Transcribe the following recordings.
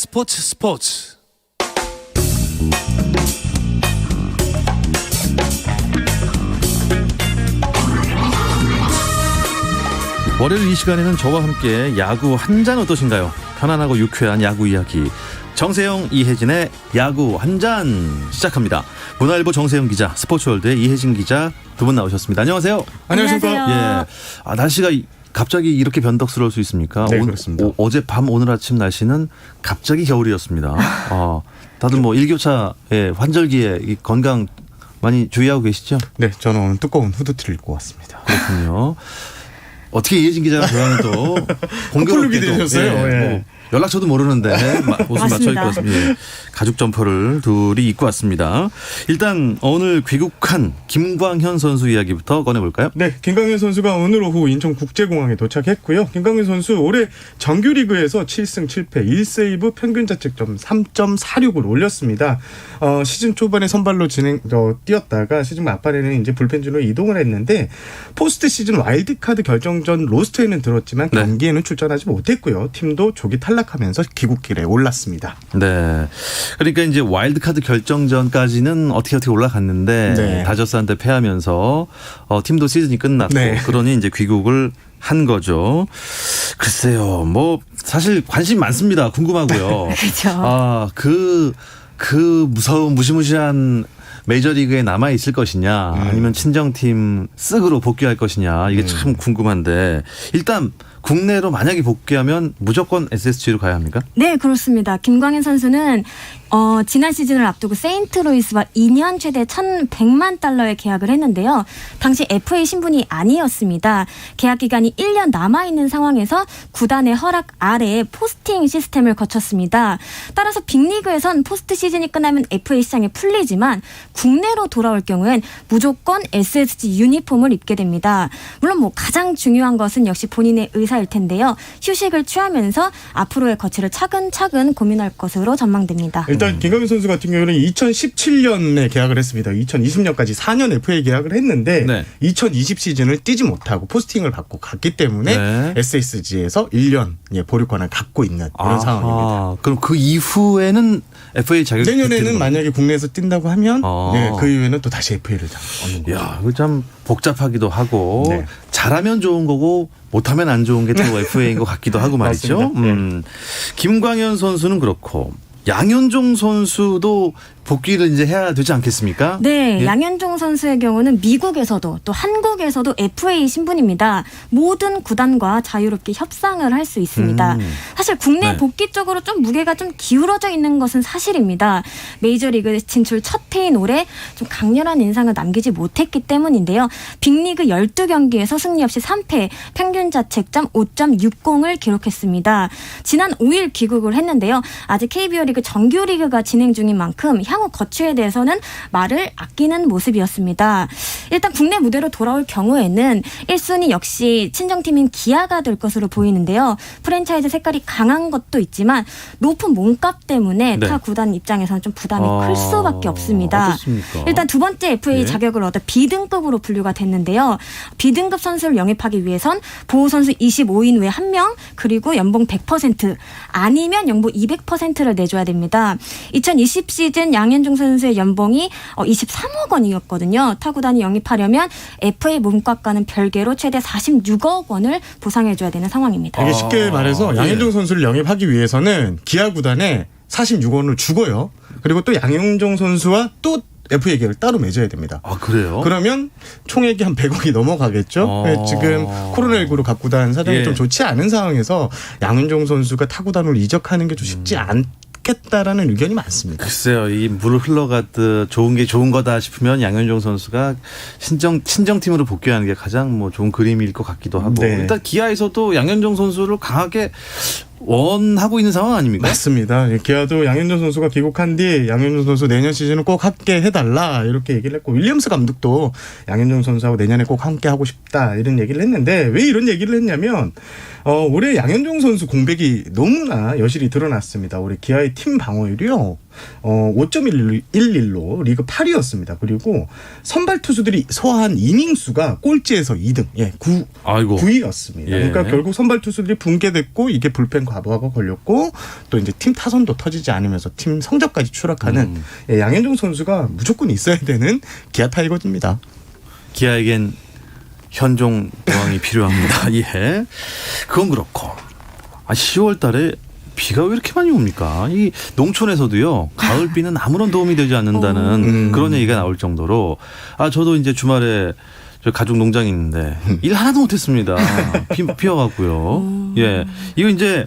스포츠. 월요일 이 시간에는 저와 함께 야구 한 잔 어떠신가요? 편안하고 유쾌한 야구 이야기. 정세영, 이혜진의 야구 한 잔 시작합니다. 문화일보 정세영 기자, 스포츠월드의 이혜진 기자 두 분 나오셨습니다. 안녕하세요. 안녕하세요. 예. 날씨가 갑자기 이렇게 변덕스러울 수 있습니까? 네, 그렇습니다. 어젯밤 오늘 아침 날씨는 갑자기 겨울이었습니다. 다들 뭐 일교차에 환절기에 이 건강 많이 주의하고 계시죠? 네, 저는 오늘 두꺼운 후드티를 입고 왔습니다. 그렇군요. 어떻게 이혜진 기자가 그러면 또 공교롭게 되셨어요? 뭐 연락처도 모르는데 옷을 맞춰 입고 왔습니다. 예. 가죽 점퍼를 둘이 입고 왔습니다. 일단 오늘 귀국한 김광현 선수 이야기부터 꺼내볼까요? 네, 김광현 선수가 오늘 오후 인천국제공항에 도착했고요. 김광현 선수 올해 정규리그에서 7승 7패 1세이브 평균 자책점 3.46을 올렸습니다. 시즌 초반에 선발로 뛰었다가 시즌 막판에는 이제 불펜진으로 이동을 했는데 포스트 시즌 와일드카드 결정전 로스터에는 들었지만 경기에는 출전하지 못했고요. 팀도 조기 탈락하면서 귀국길에 올랐습니다. 네. 그러니까 이제 와일드카드 결정전까지는 어떻게 올라갔는데 네. 다저스한테 패하면서 팀도 시즌이 끝났고 그러니 이제 귀국을 한 거죠. 글쎄요. 뭐 사실 관심 많습니다. 궁금하고요. 그렇죠. 그 무서운 무시무시한 메이저리그에 남아있을 것이냐 아니면 친정팀 쓱으로 복귀할 것이냐 이게 참 궁금한데 일단 국내로 만약에 복귀하면 무조건 SSG로 가야 합니까? 네, 그렇습니다. 김광현 선수는 지난 시즌을 앞두고 세인트루이스와 2년 최대 1,100만 달러의 계약을 했는데요. 당시 FA 신분이 아니었습니다. 계약 기간이 1년 남아있는 상황에서 구단의 허락 아래에 포스팅 시스템을 거쳤습니다. 따라서 빅리그에선 포스트 시즌이 끝나면 FA 시장에 풀리지만 국내로 돌아올 경우엔 무조건 SSG 유니폼을 입게 됩니다. 물론 뭐 가장 중요한 것은 역시 본인의 의사일 텐데요. 휴식을 취하면서 앞으로의 거취를 차근차근 고민할 것으로 전망됩니다. 일단 김광현 선수 같은 경우는 2017년에 계약을 했습니다. 2020년까지 4년 FA 계약을 했는데 2020 시즌을 뛰지 못하고 포스팅을 받고 갔기 때문에 SSG에서 1년 보류권을 갖고 있는 그런 상황입니다. 그럼 그 이후에는 FA 자격이 내년에는 만약에 국내에서 뛴다고 하면 그 이후에는 또 다시 FA를 얻는 거죠. 야, 이거 참 복잡하기도 하고 잘하면 좋은 거고 못하면 안 좋은 게 또 FA인 것 같기도 하고 말이죠. 김광현 선수는 그렇고 양현종 선수도 복귀를 이제 해야 되지 않겠습니까? 네, 양현종 선수의 경우는 미국에서도 또 한국에서도 FA 신분입니다. 모든 구단과 자유롭게 협상을 할 수 있습니다. 사실 국내 복귀 쪽으로 좀 무게가 좀 기울어져 있는 것은 사실입니다. 메이저리그 진출 첫 해인 올해 좀 강렬한 인상을 남기지 못했기 때문인데요. 빅리그 12경기에서 승리 없이 3패, 평균 자책점 5.60을 기록했습니다. 지난 5일 귀국을 했는데요. 아직 KBO 리그 정규리그가 진행 중인 만큼 향후 거취에 대해서는 말을 아끼는 모습이었습니다. 일단 국내 무대로 돌아올 경우에는 1순위 역시 친정팀인 기아가 될 것으로 보이는데요. 프랜차이즈 색깔이 강한 것도 있지만 높은 몸값 때문에 타 구단 입장에서는 좀 부담이 클 수밖에 없습니다. 어떻습니까? 일단 두 번째 FA 자격을 얻어 B등급으로 분류가 됐는데요. B등급 선수를 영입하기 위해선 보호선수 25인 외 1명 그리고 연봉 100% 아니면 연봉 200%를 내줘야 됩니다. 2020 시즌 양현종 선수의 연봉이 23억 원이었거든요. 타구단이 영입하려면 FA 몸값과는 별개로 최대 46억 원을 보상해줘야 되는 상황입니다. 이게 쉽게 말해서 양현종 선수를 영입하기 위해서는 기아 구단에 46원을 주고요. 그리고 또 양현종 선수와 또 FA 계약을 따로 맺어야 됩니다. 아, 그래요? 그러면 총액이 한 100억이 넘어가겠죠. 지금 코로나19로 각 구단 사정이 좀 좋지 않은 상황에서 양현종 선수가 타구단으로 이적하는 게 좀 쉽지 않겠다라는 의견이 많습니다. 글쎄요. 이 물 흘러가듯 좋은 게 좋은 거다 싶으면 양현종 선수가 친정팀으로 복귀하는 게 가장 뭐 좋은 그림일 것 같기도 하고 일단 기아에서도 양현종 선수를 강하게 원하고 있는 상황 아닙니까? 맞습니다. 기아도 양현종 선수가 귀국한 뒤 양현종 선수 내년 시즌은 꼭 함께 해달라 이렇게 얘기를 했고 윌리엄스 감독도 양현종 선수하고 내년에 꼭 함께 하고 싶다 이런 얘기를 했는데 왜 이런 얘기를 했냐면 올해 양현종 선수 공백이 너무나 여실히 드러났습니다. 올해 기아의 팀 방어율이요. 5.11로 리그 8위였습니다. 그리고 선발 투수들이 소화한 이닝 수가 꼴찌에서 2등, 9위였습니다. 예. 그러니까 결국 선발 투수들이 붕괴됐고 이게 불펜 과부하가 걸렸고 또 이제 팀 타선도 터지지 않으면서 팀 성적까지 추락하는 양현종 선수가 무조건 있어야 되는 기아 타이거즈입니다. 기아에겐 현종 대왕이 필요합니다. 예. 그건 그렇고 10월 달에 비가 왜 이렇게 많이 옵니까? 이 농촌에서도요. 가을비는 아무런 도움이 되지 않는다는 그런 얘기가 나올 정도로 저도 이제 주말에 저 가족 농장이 있는데 일 하나도 못했습니다. 비 와갖고요. 예. 이거 이제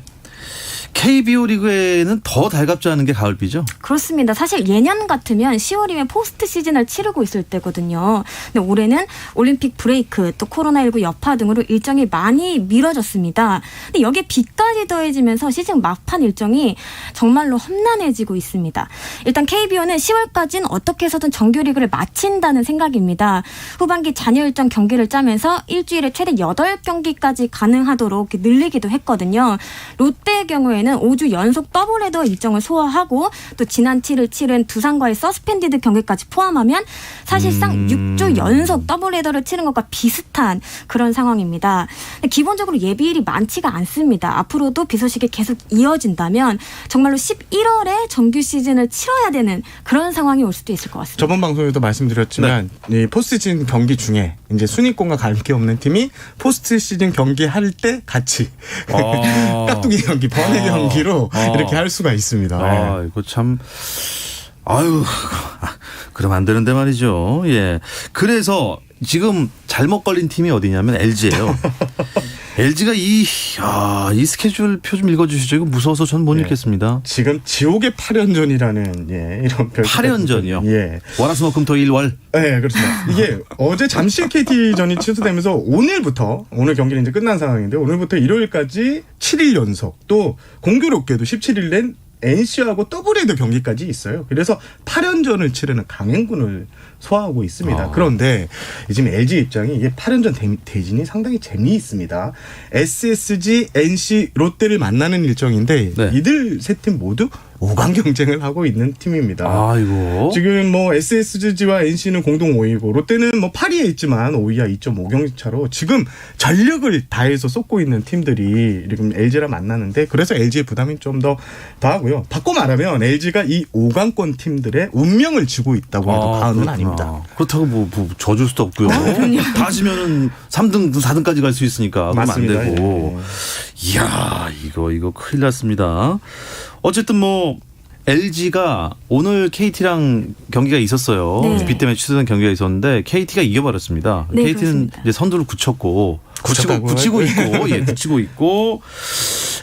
KBO 리그에는 더 달갑지 않은 게 가을비죠? 그렇습니다. 사실 예년 같으면 10월이면 포스트 시즌을 치르고 있을 때거든요. 근데 올해는 올림픽 브레이크 또 코로나19 여파 등으로 일정이 많이 미뤄졌습니다. 근데 여기에 비까지 더해지면서 시즌 막판 일정이 정말로 험난해지고 있습니다. 일단 KBO는 10월까지는 어떻게 해서든 정규리그를 마친다는 생각입니다. 후반기 잔여 일정 경기를 짜면서 일주일에 최대 8경기까지 가능하도록 늘리기도 했거든요. 롯데의 경우에는 5주 연속 더블헤더 일정을 소화하고 또 지난 7일 치른 두산과의 서스펜디드 경기까지 포함하면 사실상 6주 연속 더블헤더를 치른 것과 비슷한 그런 상황입니다. 기본적으로 예비일이 많지가 않습니다. 앞으로도 비 소식이 계속 이어진다면 정말로 11월에 정규 시즌을 치러야 되는 그런 상황이 올 수도 있을 것 같습니다. 저번 방송에도 말씀드렸지만 이 포스트 시즌 경기 중에 이제 순위권과 관계없는 팀이 포스트 시즌 경기 할 때 같이 깍두기 경기, 번외 경기로 이렇게 할 수가 있습니다. 이거 참 그럼 안 되는데 말이죠. 예. 그래서 지금 잘못 걸린 팀이 어디냐면 LG예요. LG가 이 스케줄 표 좀 읽어주시죠. 이거 무서워서 전 못 읽겠습니다. 지금 지옥의 8연전이라는 이런 8연전이요. 예. 월화수목금토 일월. 네, 그렇습니다. 이게 어제 잠실 KT전이 취소되면서 오늘 경기는 이제 끝난 상황인데 오늘부터 일요일까지 7일 연속 또 공교롭게도 17일 낸 NC하고 더블헤더 경기까지 있어요. 그래서 8연전을 치르는 강행군을 소화하고 있습니다. 그런데 지금 LG 입장이 이게 8연전 대진이 상당히 재미있습니다. SSG, NC, 롯데를 만나는 일정인데 이들 세 팀 모두 5강 경쟁을 하고 있는 팀입니다. 아이고. 지금 SSG와 NC는 공동 5위고 롯데는 8위에 있지만 5위와 2.5경기 차로 지금 전력을 다해서 쏟고 있는 팀들이 지금 LG랑 만나는데 그래서 LG의 부담이 좀 더하고요. 바꿔 말하면 LG가 이 5강권 팀들의 운명을 쥐고 있다고 해도 과언은 아닙니다. 그렇다고 져줄 수도 없고요. 다 지면은 3등, 4등까지 갈 수 있으니까 그러면 맞습니다. 안 되고. 이야, 이거 큰일 났습니다. 어쨌든 LG가 오늘 KT랑 경기가 있었어요. 네. 비 때문에 취소된 경기가 있었는데 KT가 이겨버렸습니다. 네, KT는 그렇습니다. 이제 선두를 굳히고 있고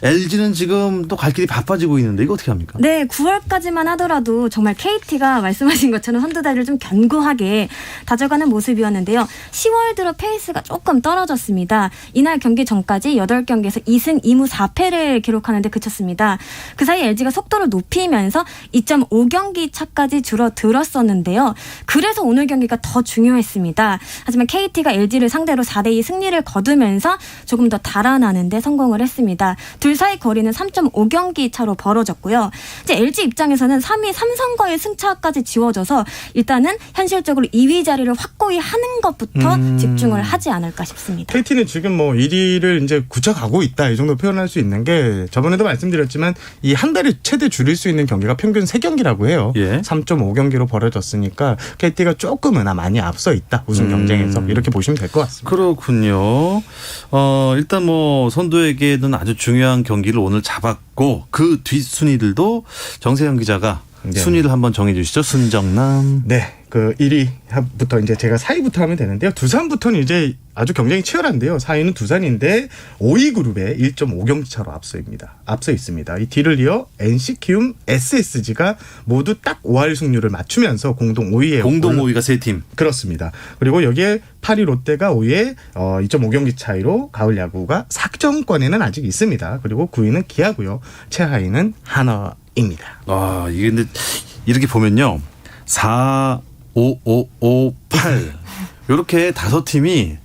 LG는 지금 또 갈 길이 바빠지고 있는데 이거 어떻게 합니까? 네, 9월까지만 하더라도 정말 KT가 말씀하신 것처럼 선두다리를 좀 견고하게 다져가는 모습이었는데요. 10월 들어 페이스가 조금 떨어졌습니다. 이날 경기 전까지 8경기에서 2승 2무 4패를 기록하는데 그쳤습니다. 그 사이 LG가 속도를 높이면서 2.5경기 차까지 줄어들었었는데요. 그래서 오늘 경기가 더 중요했습니다. 하지만 KT가 LG를 상대로 4대2 승리를 거두면서 조금 더 달아나는데 성공을 했습니다. 둘 사이 거리는 3.5경기 차로 벌어졌고요. 이제 LG 입장에서는 3위 삼성과의 승차까지 지워져서 일단은 현실적으로 2위 자리를 확고히 하는 것부터 집중을 하지 않을까 싶습니다. KT는 지금 1위를 이제 굳혀가고 있다 이 정도 표현할 수 있는 게 저번에도 말씀드렸지만 이 한 달에 최대 줄일 수 있는 경기가 평균 3경기라고 해요. 3.5경기로 벌어졌으니까 KT가 조금은 많이 앞서 있다. 우승 경쟁에서 이렇게 보시면 될 것 같습니다. 그렇군요. 일단 선두에게는 아주 중요한 경기를 오늘 잡았고 그 뒷순위들도 정세영 기자가 순위를 한번 정해 주시죠. 순정남. 네. 그 1위부터 이제 제가 4위부터 하면 되는데요. 두산부터는 이제 아주 경쟁이 치열한데요. 4위는 두산인데 5위 그룹에 1.5경기 차로 앞서 있습니다. 이 뒤를 이어 NC, 키움, SSG가 모두 딱 5할 승률을 맞추면서 공동 5위에 공동 5위가 3팀. 그렇습니다. 그리고 여기에 8위 롯데가 5위에 2.5경기 차이로 가을 야구가 sak정권에는 아직 있습니다. 그리고 9위는 기아고요. 최하위는 한화입니다. 이게 근데 이렇게 보면요. 4, 5, 5, 5, 8 이렇게 5팀이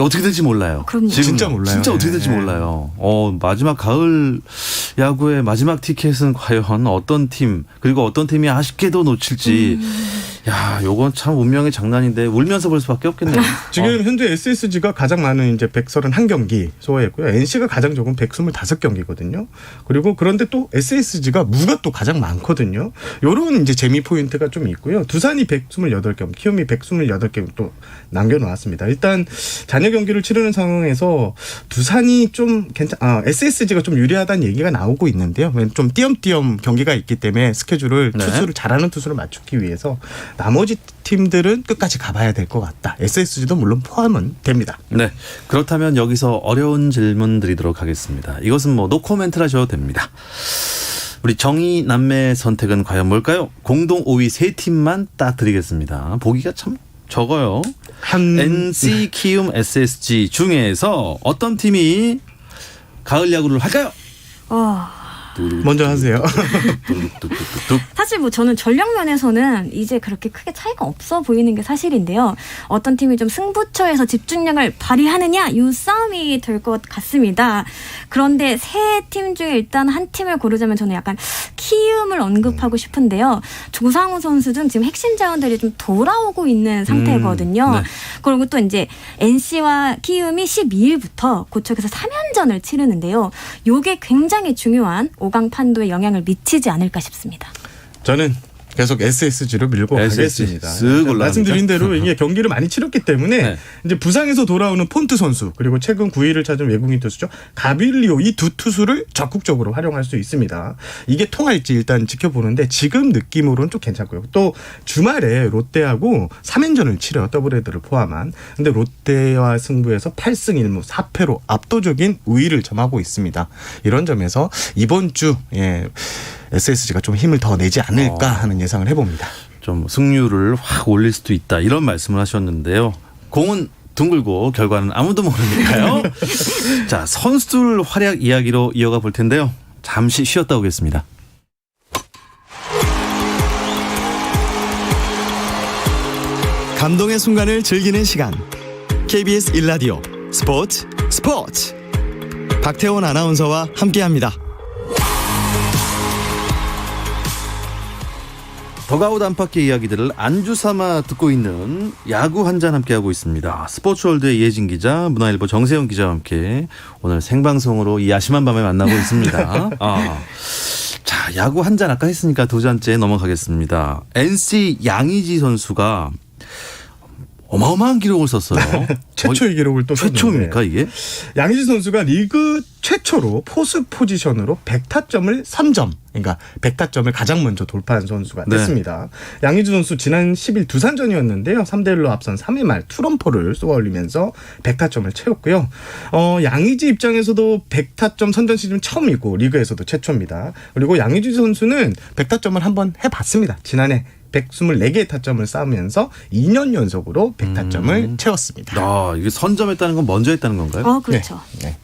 어떻게 될지 몰라요. 그럼요. 지금 진짜 몰라요. 진짜 어떻게 네. 될지 몰라요. 마지막 가을 야구의 마지막 티켓은 과연 어떤 팀 그리고 어떤 팀이 아쉽게도 놓칠지. 야, 요건 참 운명의 장난인데 울면서 볼 수밖에 없겠네요. 지금 현재 SSG가 가장 많은 이제 131경기 소화했고요. NC가 가장 적은 125경기거든요. 그리고 그런데 또 SSG가 무가 또 가장 많거든요. 요런 이제 재미 포인트가 좀 있고요. 두산이 128경기, 키움이 128경기 또 남겨놓았습니다. 일단 잔여 경기를 치르는 상황에서 두산이 좀 SSG가 좀 유리하다는 얘기가 나오고 있는데요. 좀 띄엄띄엄 경기가 있기 때문에 스케줄을 네. 투수를 잘하는 투수를 맞추기 위해서 나머지 팀들은 끝까지 가봐야 될 것 같다. SSG도 물론 포함은 됩니다. 네. 그렇다면 여기서 어려운 질문 드리도록 하겠습니다. 이것은 뭐 노코멘트라 하셔도 됩니다. 우리 정의 남매의 선택은 과연 뭘까요? 공동 5위 세 팀만 딱 드리겠습니다. 보기가 참 적어요. NC, 키움, SSG 중에서 어떤 팀이 가을 야구를 할까요? 먼저 하세요. 뚝뚝뚝뚝뚝. 사실 뭐 저는 전력 면에서는 이제 그렇게 크게 차이가 없어 보이는 게 사실인데요. 어떤 팀이 좀 승부처에서 집중력을 발휘하느냐 이 싸움이 될 것 같습니다. 그런데 세 팀 중에 일단 한 팀을 고르자면 저는 약간 키움을 언급하고 싶은데요. 조상우 선수 등 지금 핵심 자원들이 좀 돌아오고 있는 상태거든요. 네. 그리고 또 이제 NC와 키움이 12일부터 고척에서 3연전을 치르는데요. 요게 굉장히 중요한 5강 판도에 영향을 미치지 않을까 싶습니다. 저는 계속 SSG로 밀고 SSG 가겠습니다. 쓱 올라갑니까? 말씀드린 대로 이게 경기를 많이 치렀기 때문에 네. 이제 부상에서 돌아오는 폰트 선수 그리고 최근 9위를 찾은 외국인 투수죠. 가빌리오 이 두 투수를 적극적으로 활용할 수 있습니다. 이게 통할지 일단 지켜보는데 지금 느낌으로는 좀 괜찮고요. 또 주말에 롯데하고 3연전을 치러 더블헤더를 포함한. 근데 롯데와 승부에서 8승 1무 4패로 압도적인 우위를 점하고 있습니다. 이런 점에서 이번 주 SSG가 좀 힘을 더 내지 않을까 하는 예상을 해봅니다. 좀 승률을 확 올릴 수도 있다 이런 말씀을 하셨는데요. 공은 둥글고 결과는 아무도 모르니까요. 자, 선수들 활약 이야기로 이어가 볼 텐데요. 잠시 쉬었다 오겠습니다. 감동의 순간을 즐기는 시간. KBS 1라디오 스포츠 박태원 아나운서와 함께합니다. 더가웃 안팎의 이야기들을 안주 삼아 듣고 있는 야구 한잔 함께하고 있습니다. 스포츠월드의 이혜진 기자, 문화일보 정세영 기자와 함께 오늘 생방송으로 이 야심한 밤에 만나고 있습니다. 자, 야구 한잔 아까 했으니까 두 잔째 넘어가겠습니다. NC 양의지 선수가 어마어마한 기록을 썼어요. 최초의 기록을 또 최초입니까 이게? 양의지 선수가 리그 최초로 포수 포지션으로 100타점을 3점, 그러니까 100타점을 가장 먼저 돌파한 선수가 됐습니다. 양의지 선수 지난 10일 두산전이었는데요. 3대1로 앞선 3회 말 투런포를 쏘아올리면서 100타점을 채웠고요. 양의지 입장에서도 100타점 선전 시즌 처음이고 리그에서도 최초입니다. 그리고 양의지 선수는 100타점을 한번 해봤습니다. 지난해 124개의 타점을 쌓으면서 2년 연속으로 100타점을 채웠습니다. 이게 선점했다는 건 먼저 했다는 건가요? 그렇죠. 네.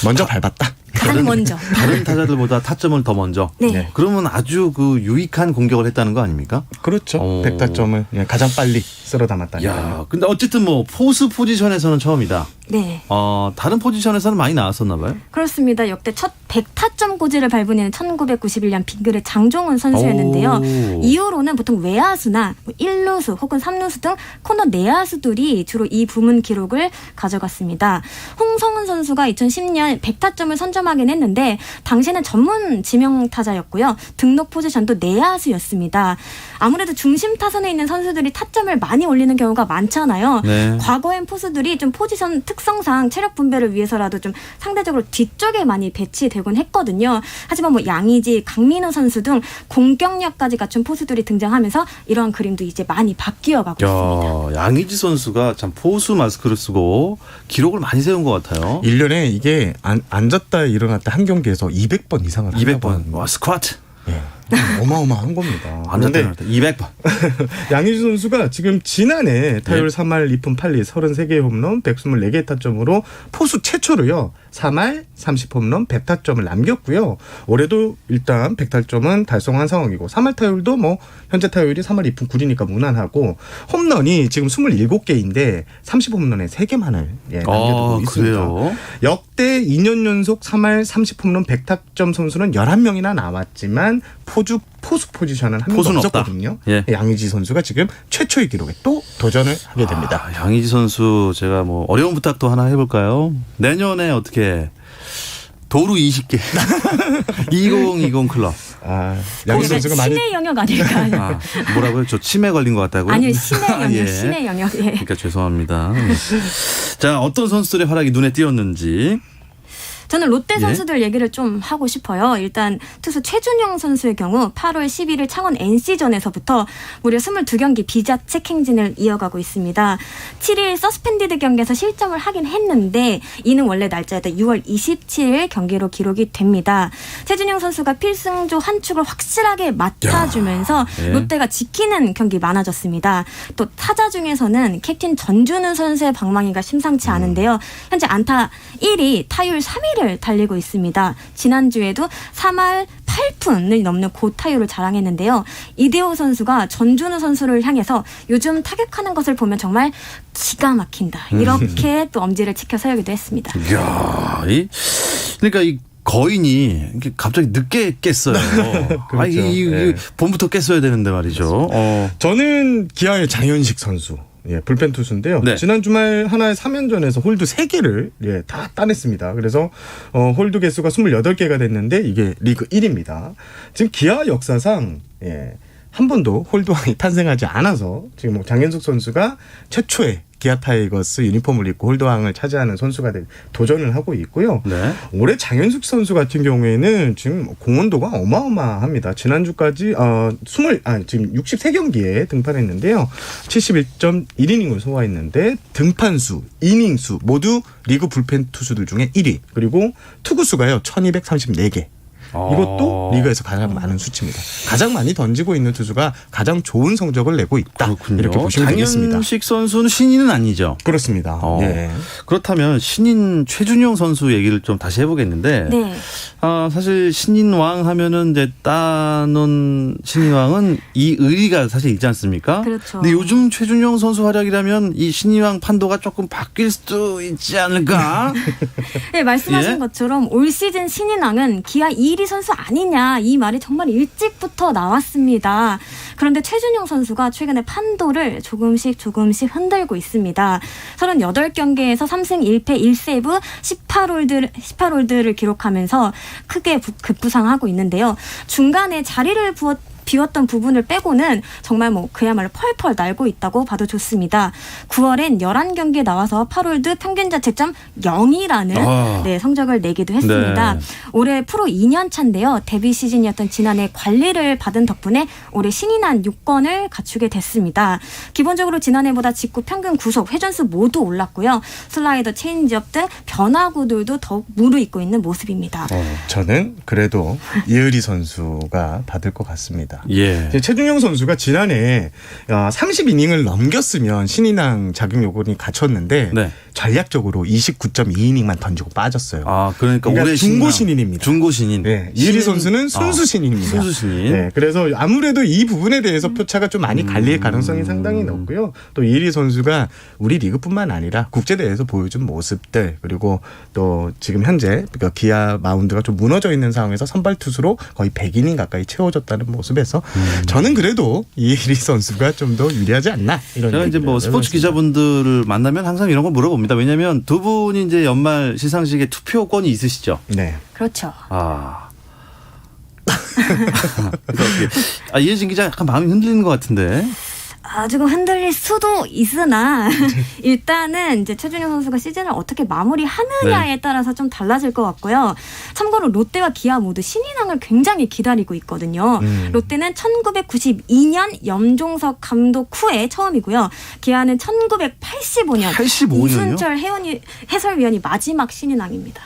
먼저 밟았다. 가장 먼저. 다른 타자들보다 타점을 더 먼저. 네. 그러면 아주 그 유익한 공격을 했다는 거 아닙니까? 그렇죠. 100타점을 가장 빨리 쓸어 담았다는 거예요. 야, 근데 어쨌든 뭐 포수 포지션에서는 처음이다. 네. 다른 포지션에서는 많이 나왔었나 봐요. 그렇습니다. 역대 첫 100타점 고지를 밟은 1991년 빅글의 장종훈 선수였는데요. 오. 이후로는 보통 외야수나 1루수 혹은 3루수 등 코너 내야수들이 주로 이 부문 기록을 가져갔습니다. 홍성은 선수가 2010년 100타점을 선점하긴 했는데 당시에는 전문 지명타자였고요. 등록 포지션도 내야수였습니다. 아무래도 중심 타선에 있는 선수들이 타점을 많이 올리는 경우가 많잖아요. 네. 과거엔 포수들이 좀 포지션 특성상 체력 분배를 위해서라도 좀 상대적으로 뒤쪽에 많이 배치되곤 했거든요. 하지만 뭐 양의지, 강민호 선수 등 공격력까지 갖춘 포수들이 등장하면서 이러한 그림도 이제 많이 바뀌어가고 있습니다. 양의지 선수가 참 포수 마스크를 쓰고 기록을 많이 세운 것 같아요. 1년에 이게 앉았다 일어났다 한 경기에서 200번 이상을 200번. 와, 스쿼트. 예. 어마어마한 겁니다. 완전 200번. 양의지 선수가 지금 지난해 타율 3할 2푼 8리 33개의 홈런 124개의 타점으로 포수 최초로요. 3할 30홈런 100타점을 남겼고요. 올해도 일단 100타점은 달성한 상황이고 3할 타율도 뭐 현재 타율이 3할 2푼 9리니까 무난하고 홈런이 지금 27개인데 30홈런에 3개만을 남겨두고 있습니다. 그래요? 역대 2년 연속 3할 30홈런 100타점 선수는 11명이나 나왔지만 포수 포지션은 한 명도 포수는 없었거든요. 예. 양의지 선수가 지금 최초의 기록에 또 도전을 하게 됩니다. 양의지 선수 제가 뭐 어려운 부탁도 하나 해볼까요? 내년에 어떻게 도루 20개 2020 클럽. 양의지 선수가 많이 신의 영역 아닐까요? 뭐라고요? 저 치매 걸린 것 같다고요? 아니요, 신의 영역, 예. 신의 영역. 예. 그러니까 죄송합니다. 자, 어떤 선수들의 활약이 눈에 띄었는지. 저는 롯데 예? 선수들 얘기를 좀 하고 싶어요. 일단 투수 최준용 선수의 경우 8월 11일 창원 NC전에서부터 무려 22경기 비자책 행진을 이어가고 있습니다. 7일 서스펜디드 경기에서 실점을 하긴 했는데 이는 원래 날짜였던 6월 27일 경기로 기록이 됩니다. 최준용 선수가 필승조 한 축을 확실하게 맡아주면서 예. 롯데가 지키는 경기 많아졌습니다. 또 타자 중에서는 캡틴 전준우 선수의 방망이가 심상치 않은데요. 현재 안타 1위, 타율 3위를 달리고 있습니다. 지난주에도 3할 8푼을 넘는 고타율을 자랑했는데요. 이대호 선수가 전준우 선수를 향해서 요즘 타격하는 것을 보면 정말 기가 막힌다. 이렇게 또 엄지를 치켜 세우기도 했습니다. 이야, 그러니까 이 거인이 이렇게 갑자기 늦게 깼어요. 그렇죠. 이 봄부터 깼어야 되는데 말이죠. 저는 기아의 장현식 선수. 불펜 투수인데요. 네. 지난 주말 하나의 3연전에서 홀드 3개를 다 따냈습니다. 그래서 홀드 개수가 28개가 됐는데 이게 리그 1위입니다. 지금 기아 역사상 한 번도 홀드왕이 탄생하지 않아서 지금 장현숙 선수가 최초의 기아 타이거스 유니폼을 입고 홀드왕을 차지하는 선수가 도전을 하고 있고요. 네. 올해 장현숙 선수 같은 경우에는 지금 공헌도가 어마어마합니다. 지난주까지 지금 63경기에 등판했는데요. 71.1이닝을 소화했는데 등판수, 이닝수 모두 리그 불펜 투수들 중에 1위. 그리고 투구수가요. 1234개. 이것도 리그에서 가장 많은 수치입니다. 가장 많이 던지고 있는 투수가 가장 좋은 성적을 내고 있다. 그렇군요. 이렇게 보시면 되겠습니다. 장현식 선수는 신인은 아니죠. 그렇습니다. 예. 그렇다면 신인 최준용 선수 얘기를 좀 다시 해보겠는데, 네. 사실 신인왕 하면은 이제 따놓은 신인왕은 이의리가 사실 있지 않습니까? 그렇죠. 근데 요즘 최준용 선수 활약이라면 이 신인왕 판도가 조금 바뀔 수도 있지 않을까? 네, 말씀하신 예? 것처럼 올 시즌 신인왕은 기아 1위 선수 아니냐 이 말이 정말 일찍부터 나왔습니다. 그런데 최준용 선수가 최근에 판도를 조금씩 흔들고 있습니다. 38경기에서 3승 1패 1세이브 18홀드를 기록하면서 크게 급부상하고 있는데요. 중간에 자리를 비웠던 부분을 빼고는 정말 그야말로 펄펄 날고 있다고 봐도 좋습니다. 9월엔 11경기에 나와서 8홀드 평균 자책점 0이라는 성적을 내기도 했습니다. 네. 올해 프로 2년 차인데요. 데뷔 시즌이었던 지난해 관리를 받은 덕분에 올해 신인왕 6권을 갖추게 됐습니다. 기본적으로 지난해보다 직구 평균 구속, 회전수 모두 올랐고요. 슬라이더, 체인지업 등 변화구들도 더욱 무르익고 있는 모습입니다. 저는 그래도 이의리 선수가 받을 것 같습니다. 예. 최준용 선수가 지난해 30이닝을 넘겼으면 신인왕 자격 요건이 갖췄는데 네. 전략적으로 29.2이닝만 던지고 빠졌어요. 그러니까 올해 중고 신인입니다. 중고 신인. 네, 이의리 선수는 순수 신인입니다. 순수 신인. 네, 그래서 아무래도 이 부분에 대해서 표차가 좀 많이 갈릴 가능성이 상당히 높고요. 또 이의리 선수가 우리 리그뿐만 아니라 국제대회에서 보여준 모습들 그리고 또 지금 현재 기아 마운드가 좀 무너져 있는 상황에서 선발 투수로 거의 100이닝 가까이 채워졌다는 모습에서 저는 그래도 이의리 선수가 좀 더 유리하지 않나 이런. 제가 이제 스포츠 기자분들을 만나면 항상 이런 거 물어봅니다. 왜냐하면 두 분이 이제 연말 시상식에 투표권이 있으시죠. 네. 그렇죠. 이혜진 기자 약간 마음이 흔들리는 것 같은데. 조금 흔들릴 수도 있으나 일단은 이제 최준용 선수가 시즌을 어떻게 마무리하느냐에 따라서 좀 달라질 것 같고요. 참고로 롯데와 기아 모두 신인왕을 굉장히 기다리고 있거든요. 롯데는 1992년 염종석 감독 후에 처음이고요. 기아는 1985년 85년이요? 이순철 해설위원이 마지막 신인왕입니다.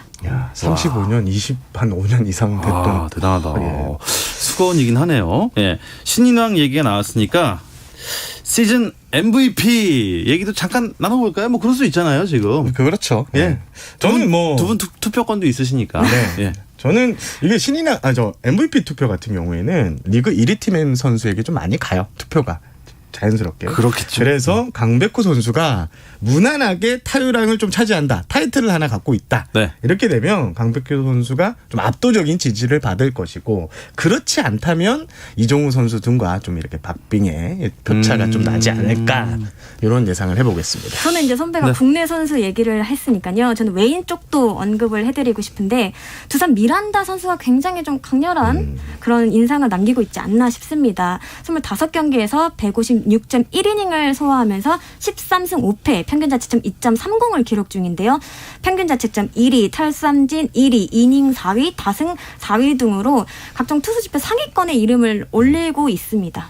35년, 한 5년 이상 됐던. 대단하다. 예. 수건이긴 하네요. 예. 신인왕 얘기가 나왔으니까 시즌 MVP 얘기도 잠깐 나눠볼까요? 뭐 그럴 수 있잖아요, 지금. 그렇죠. 예. 예. 저는 뭐 두 분 투표권도 있으시니까. 네. 예. 저는 이게 신인왕 MVP 투표 같은 경우에는 리그 1위 팀 선수에게 좀 많이 가요. 투표가. 자연스럽게. 그렇겠죠. 그래서 강백호 선수가 무난하게 타율왕을 좀 차지한다. 타이틀을 하나 갖고 있다. 네. 이렇게 되면 강백호 선수가 좀 압도적인 지지를 받을 것이고 그렇지 않다면 이종우 선수 등과 좀 이렇게 박빙의 격차가 좀 나지 않을까 이런 예상을 해보겠습니다. 저는 이제 선배가 네. 국내 선수 얘기를 했으니까요. 저는 외인 쪽도 언급을 해드리고 싶은데 두산 미란다 선수가 굉장히 좀 강렬한 그런 인상을 남기고 있지 않나 싶습니다. 25경기에서 156.1이닝을 소화하면서 13승 5패, 평균 자책점 2.30을 기록 중인데요. 평균 자책점 1위, 탈삼진 1위, 이닝 4위, 다승 4위 등으로 각종 투수 지표 상위권에 이름을 올리고 있습니다.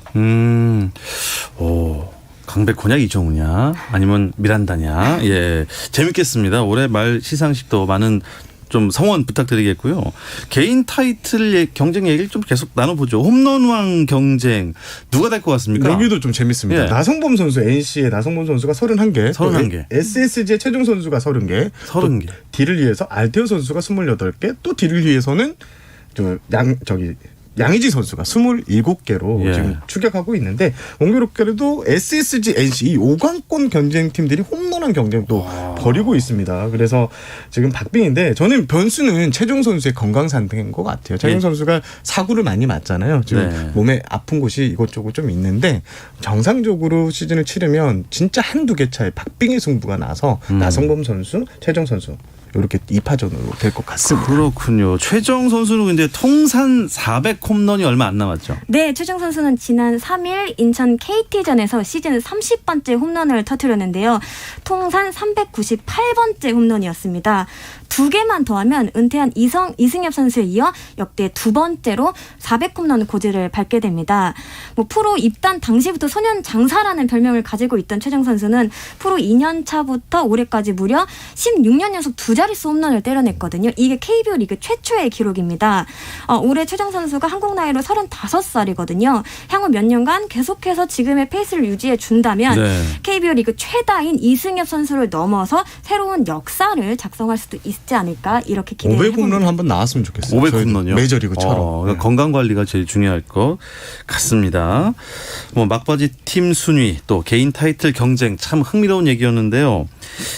오. 강백호냐 이종우냐 아니면 미란다냐. 예, 재밌겠습니다. 올해 말 시상식도 많은 좀 성원 부탁드리겠고요. 개인 타이틀 경쟁 얘기를 좀 계속 나눠보죠. 홈런왕 경쟁 누가 될 것 같습니까? 여기도 좀 재밌습니다. 예. 나성범 선수, NC의 나성범 선수가 31개. 31개. SSG의 최종 선수가 30개. 30개. D를 위해서 알테오 선수가 28개. 또 D를 위해서는 양의지 선수가 27개로 예. 지금 추격하고 있는데 공교롭게도 SSG, NC 이 5강권 경쟁팀들이 홈런왕 경쟁도 벌이고 있습니다. 그래서 지금 박빙인데 저는 변수는 최종 선수의 건강 상태인 것 같아요. 최종 예. 선수가 사구를 많이 맞잖아요. 지금 네. 몸에 아픈 곳이 이곳저곳 좀 있는데 정상적으로 시즌을 치르면 진짜 한두 개 차에 박빙의 승부가 나서 나성범 선수, 최정 선수 이렇게 2파전으로 될 것 같습니다. 그렇군요. 최정 선수는 근데 통산 400홈런이 얼마 안 남았죠. 네, 최정 선수는 지난 3일 인천 KT전에서 시즌 30번째 홈런을 터뜨렸는데요. 통산 398번째 홈런이었습니다. 2개만 더하면 은퇴한 이승엽 선수에 이어 역대 2번째로 400홈런 고지를 밟게 됩니다. 프로 입단 당시부터 소년 장사라는 별명을 가지고 있던 최정 선수는 프로 2년 차부터 올해까지 무려 16년 연속 두 자릿수 홈런을 때려냈거든요. 이게 KBO 리그 최초의 기록입니다. 올해 최정 선수가 한국 나이로 35살이거든요. 향후 몇 년간 계속해서 지금의 페이스를 유지해 준다면 네. KBO 리그 최다인 이승엽 선수를 넘어서 새로운 역사를 작성할 수도 있지 않을까 이렇게 기대해 500홈런 봅니다. 한번 나왔으면 좋겠어요. 500홈런이요? 메이저리그처럼. 그러니까 건강 관리가 제일 중요할 것 같습니다. 막바지 팀 순위 또 개인 타이틀 경쟁 참 흥미로운 얘기였는데요.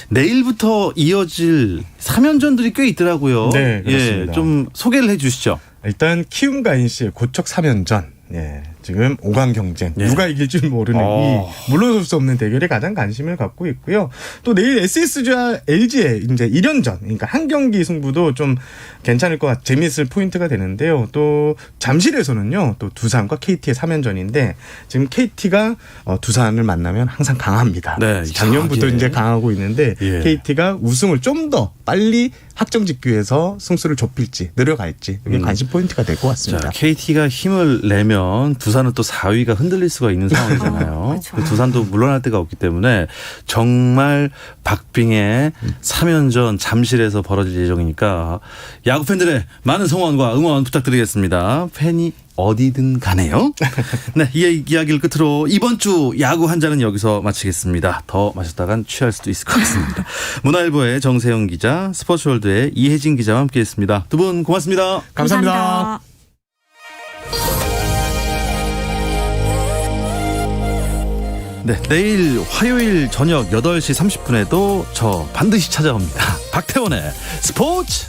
내일부터 이어질 3연전들이 꽤 있더라고요. 네, 그렇습니다. 예, 좀 소개를 해 주시죠. 일단 키움과 NC의 고척 3연전. 예, 지금 5강 경쟁. 예. 누가 이길지 모르는 이 물러설 수 없는 대결에 가장 관심을 갖고 있고요. 또 내일 SSG와 LG의 이제 1연전. 그러니까 한 경기 승부도 좀 괜찮을 것 같, 재미있을 포인트가 되는데요. 또 잠실에서는요. 또 두산과 KT의 3연전인데 지금 KT가 두산을 만나면 항상 강합니다. 네, 작년부터 이상하게. 이제 강하고 있는데 예. KT가 우승을 좀 더 빨리 확정짓기 위해서 승수를 좁힐지 내려갈지 이게 관심 포인트가 될 것 같습니다. 자, KT가 힘을 내면 두산은 또 4위가 흔들릴 수가 있는 상황이잖아요. 그렇죠. 두산도 물러날 데가 없기 때문에 정말 박빙의 3연전 잠실에서 벌어질 예정이니까 야구 팬들의 많은 성원과 응원 부탁드리겠습니다. 팬이 어디든 가네요. 네, 이 이야기를 끝으로 이번 주 야구 한 잔은 여기서 마치겠습니다. 더 마셨다간 취할 수도 있을 것 같습니다. 문화일보의 정세영 기자, 스포츠월드의 이혜진 기자와 함께했습니다. 두 분 고맙습니다. 감사합니다. 네, 내일 화요일 저녁 8시 30분에도 저 반드시 찾아옵니다. 박태원의 스포츠.